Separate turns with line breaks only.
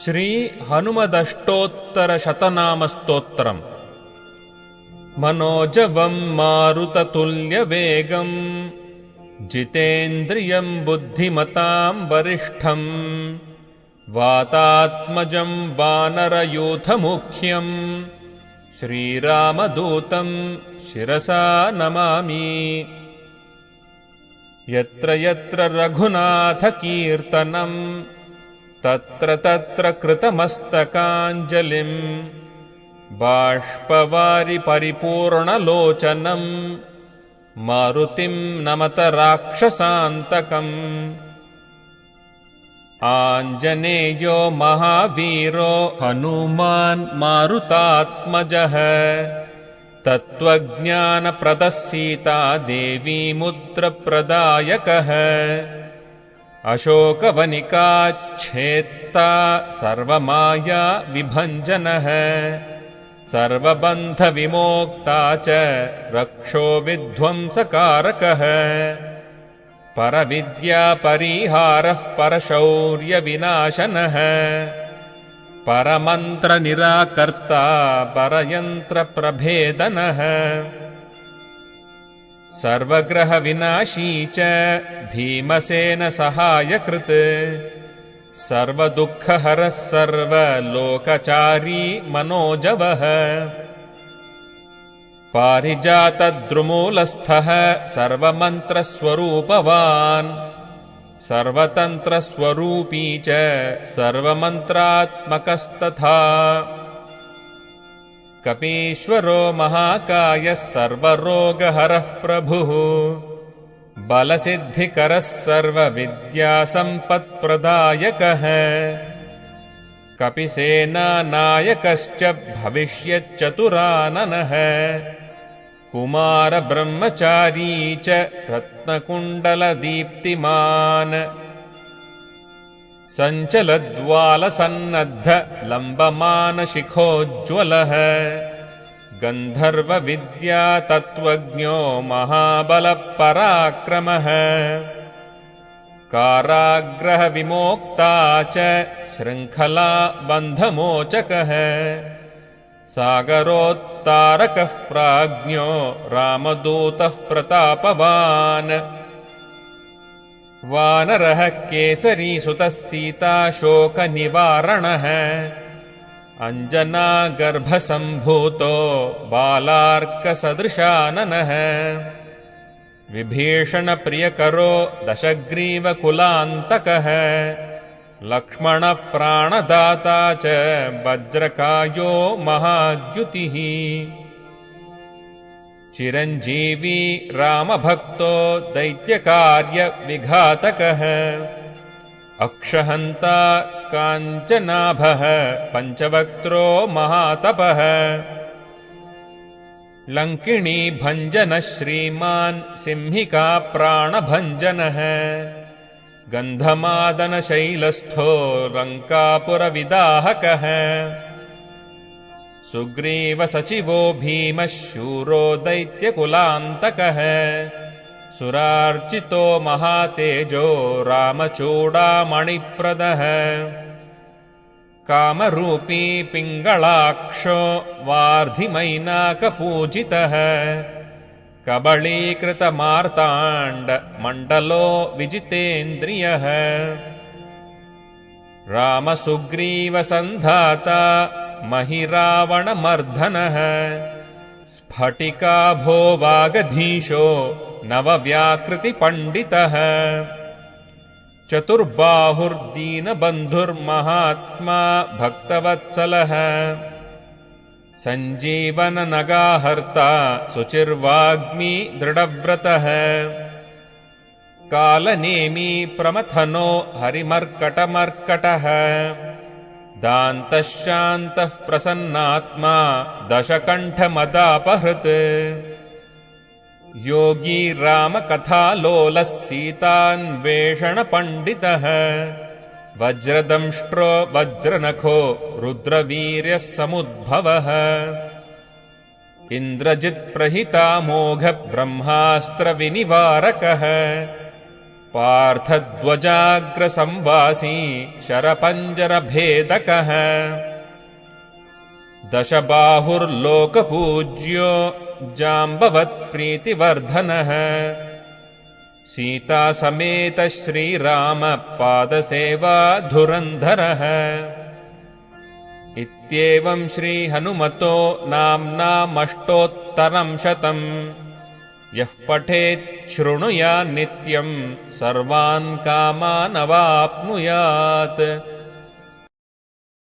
ಶ್ರೀ ಹನುಮದಷ್ಟೋತ್ತರ ಶತನಾಮಸ್ತೋತ್ರಂ. ಮನೋಜವಂ ಮಾರುತತುಲ್ಯವೇಗಂ ಜಿತೇಂದ್ರಿಯಂ ಬುದ್ಧಿಮತಾಂ ವರಿಷ್ಠಂ ವಾತಾತ್ಮಜಂ ವಾನರಯೂಥಮುಖ್ಯಂ ಶ್ರೀರಾಮದೂತಂ ಶಿರಸಾ ನಮಾಮಿ. ಯತ್ರ ಯತ್ರ ರಘುನಾಥಕೀರ್ತನಂ ತತ್ರ ತತ್ರ ಕೃತಮಸ್ತಕಾಂಜಲಿಂ ಬಾಷ್ಪವಾರಿ ಪರಿಪೂರ್ಣಲೋಚನಂ ಮಾರುತಿಂ ನಮತ ರಾಕ್ಷಸಾಂತಕಂ. ಆಂಜನೇಯೋ ಮಹಾವೀರೋ ಹನುಮಾನ್ ಮಾರುತಾತ್ಮಜಃ ತತ್ವಜ್ಞಾನಪ್ರದಃ ಸೀತಾದೇವೀಮುದ್ರಪ್ರದಾಯಕಃ. ಅಶೋಕವನಿಕಾಚ್ಛೇತ್ತಾ ಸರ್ವಮಾಯಾ ವಿಭಂಜನಃ ಸರ್ವಬಂಧವಿಮೋಕ್ತಾ ಚ ರಕ್ಷೋ ವಿಧ್ವಂಸಕಾರಕಃ. ಪರವಿದ್ಯಾಪರಿಹಾರಃ ಪರಶೌರ್ಯವಿನಾಶನಃ ಪರಮಂತ್ರನಿರಾಕರ್ತಾ ಪರಯಂತ್ರಪ್ರಭೇದನಃ. ಸರ್ವಗ್ರಹವಿನಾಶೀ ಚ ಭೀಮಸೇನ ಸಹಾಯಕೃತ್ ಸರ್ವದುಃಖಹರಃ ಸರ್ವಲೋಕಚಾರಿ ಮನೋಜವಃ. ಪಾರಿಜಾತದ್ರುಮೂಲಸ್ಥಃ ಸರ್ವಮಂತ್ರಸ್ವರೂಪವಾನ್ ಸರ್ವತಂತ್ರಸ್ವರೂಪೀ ಚ ಸರ್ವಮಂತ್ರಾತ್ಮಕಸ್ತಥಾ. ಕಪೀಶ್ವರೋ ಮಹಾಕಾಯಃ ಸರ್ವರೋಗಹರಃ ಪ್ರಭುಃ ಬಲಸಿದ್ಧಿಕರಃ ಸರ್ವವಿದ್ಯಾಸಂಪತ್ಪ್ರದಾಯಕಃ. ಕಪಿಸೇನಾನಾಯಕಶ್ಚ ಭವಿಷ್ಯಚ್ಚತುರಾನನಃ ಕುಮಾರಬ್ರಹ್ಮಚಾರೀ ಚ ರತ್ನಕುಂಡಲದೀಪ್ತಿಮಾನ್. ಸಂಚಲದ್ವಾಲಸನ್ನದ್ಧ ಲಂಬಮಾನಶಿಖೋಜ್ವಲಃ ಗಂಧರ್ವವಿದ್ಯಾತತ್ವಜ್ಞೋ ಮಹಾಬಲಪರಾಕ್ರಮಃ. ಕಾರಾಗ್ರಹವಿಮೋಕ್ತಾ ಚ ಶೃಂಖಲಾ ಬಂಧಮೋಚಕಃ. ಸಾಗರೋತ್ತಾರಕಃ ಪ್ರಾಜ್ಞೋ ರಾಮದೂತಃ ಪ್ರತಾಪವಾನ್. ವಾನರಃ ಕೇಸರೀಸುತಃ ಸೀತಾಶೋಕನಿವಾರಣಃ ಅಂಜನಾಗರ್ಭಸಂಭೂತೋ ಬಾಲಾರ್ಕಸದೃಶಾನನಃ. ವಿಭೀಷಣಪ್ರಿಯಕರೋ ದಶಗ್ರೀವಕುಲಾಂತಕಃ ಲಕ್ಷ್ಮಣಪ್ರಾಣದಾತಾ ಚ ವಜ್ರಕಾಯೋ ಮಹಾದ್ಯುತಿಃ. ಚಿರಂಜೀವಿ ರಾಮಭಕ್ತೋ ದೈತ್ಯಕಾರ್ಯವಿಘಾತಕಃ ಅಕ್ಷಹಂತಾ ಕಾಂಚನಾಭಃ ಪಂಚವಕ್ತ್ರೋ ಮಹಾತಪಃ. ಲಂಕಿಣೀ ಭಂಜನಃ ಶ್ರೀಮಾನ್ ಸಿಂಹಿಕಾ ಪ್ರಾಣಭಂಜನಃ ಗಂಧಮಾದನಶೈಲಸ್ಥೋ ಲಂಕಾಪುರವಿದಾಹಕಃ. ಸುಗ್ರೀವಸಚಿವೋ ಭೀಮಃ ಶೂರೋ ದೈತ್ಯಕುಲಾಂತಕಃ ಸುರಾರ್ಚಿತೋ ಮಹಾತೇಜೋ ರಾಮಚೂಡಾಮಣಿಪ್ರದಃ. ಕಾಮರೂಪೀ ಪಿಂಗಳಾಕ್ಷೋ ವಾರ್ಧಿಮೈನಾಕಪೂಜಿತಃ ಕಬಳೀಕೃತಮಾರ್ತಾಂಡ ಮಂಡಲೋ ವಿಜಿತೇಂದ್ರಿಯಃ. ರಾಮಸುಗ್ರೀವಸಂಧಾತಾ ಮಹಿರಾವಣಮರ್ಧನಃ ಸ್ಫಟಿಕಾಭೋ ವಾಗಧೀಶೋ ನವವ್ಯಾಕೃತಿಪಂಡಿತಃ. ಚತುರ್ಬಾಹುರ್ದೀನಬಂಧುರ್ಮಹಾತ್ಮಾ ಭಕ್ತವತ್ಸಲಃ ಸಂಜೀವನನಗಾಹರ್ತಾ ಶುಚಿರ್ವಾಗ್ಮೀ ದೃಢವ್ರತಃ. ಕಾಲನೇಮೀ ಪ್ರಮಥನೋ ಹರಿಮರ್ಕಟಮರ್ಕಟಃ ದಾಂತಃ ಶಾಂತಃ ಪ್ರಸನ್ನಾತ್ಮಾ ದಶಕಂಠಮದಾಪಹೃತ್. ಯೋಗೀ ರಾಮಕಥಾಲೋಲಃ ಸೀತಾನ್ವೇಷಣಪಂಡಿತಃ ವಜ್ರದಂಷ್ಟ್ರೋ ವಜ್ರನಖೋ ರುದ್ರವೀರ್ಯಃ ಸಮುದ್ಭವಃ. ಇಂದ್ರಜಿತ್ಪ್ರಹಿತಾಮೋಘ ಬ್ರಹ್ಮಾಸ್ತ್ರವಿನಿವಾರಕಃ पार्थध्वजाग्रसंवासी शरपञ्जरभेदकः दशबाहुर्लोकपूज्यो जाम्बवत्प्रीतिवर्धनः सीतासमेत श्रीरामपादसेवाधुरन्धरः इत्येवं श्रीहनुमतो नाम्नामष्टोत्तरं शतम् यः पठेत् शृणुयान्नित्यम् सर्वान् कामानवाप्नुयात्।